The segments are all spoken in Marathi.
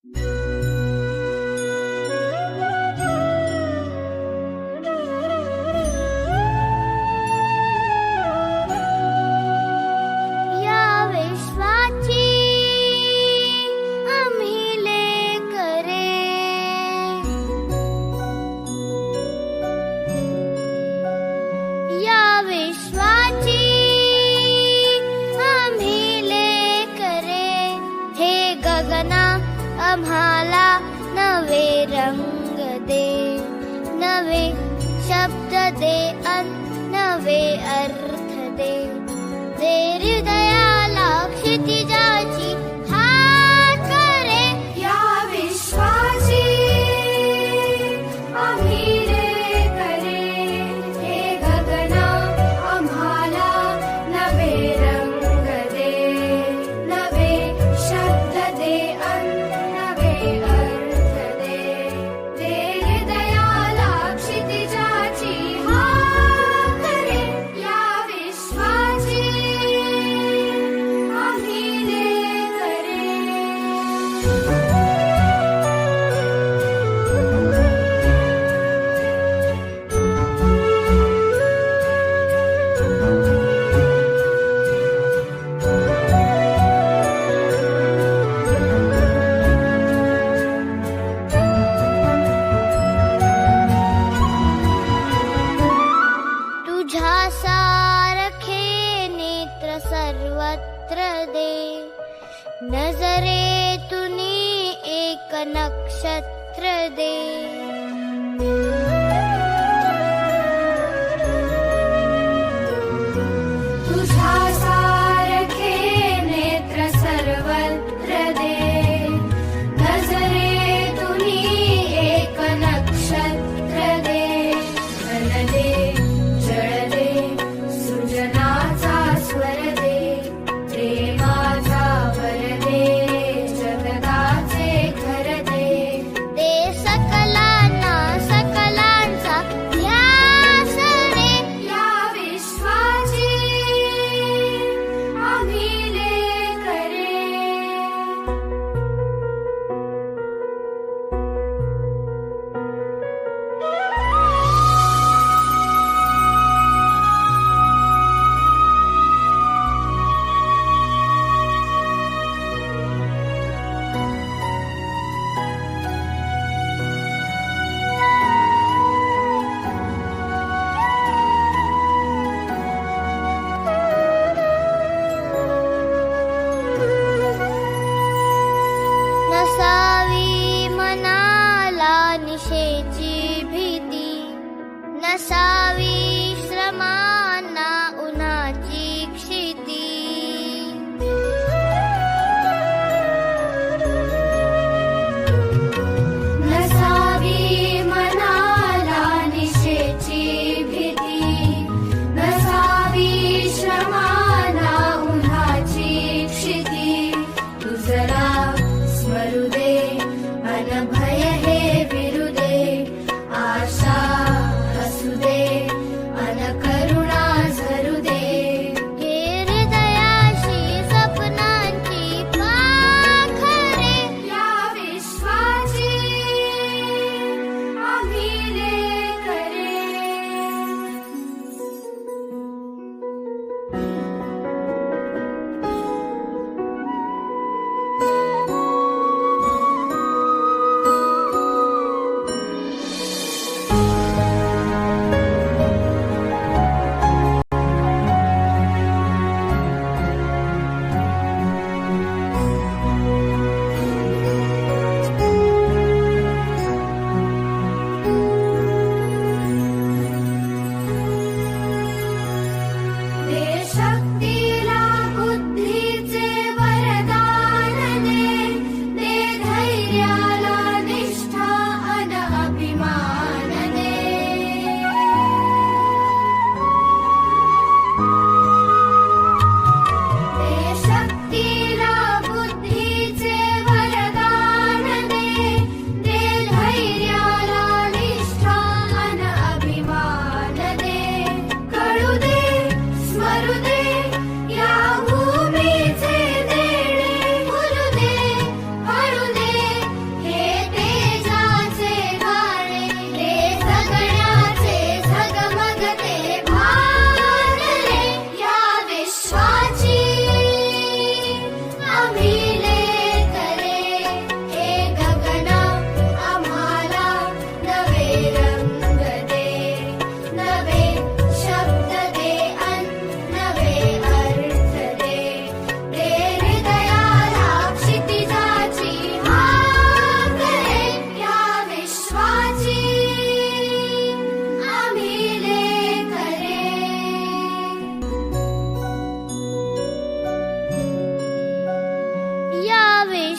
या विश्वाची आम्ही लेकरे, या विश्वाची आम्ही लेकरे. हे गगना आम्हाला नवे रंग दे, नवे शब्द दे अन नवे अर्थ दे. दे हृदयाला क्षितिजाची हात करे. या विश्वाची आम्ही लेकरे, हे गगना आम्हाला नवे रंग दे, नवे शब्द दे अन नवे अर्थ दे. दे हृदयाला क्षितिजाची हात करे. या विश्वाची आम्ही लेकरे. तुझ्या सारखे नेत्र सर्वत्र दे, नजरेतुनी एक नक्षत्र दे. तुझ्या सारखे नेत्र सर्वत्र दे, नजरेतुनी एक नक्षत्र दे. धन दे, जळ दे, सृजनाचा स्वर दे, प्रेमाचा वर दे, जगताचे घर दे. ते सकला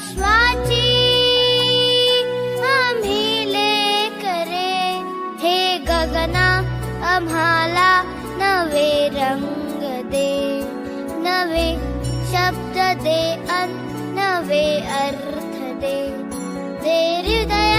विश्वाची आम्ही लेकरे, हे गगना आम्हाला नवे रंग दे, नवे शब्द दे अन नवे अर्थ दे, दे हृदय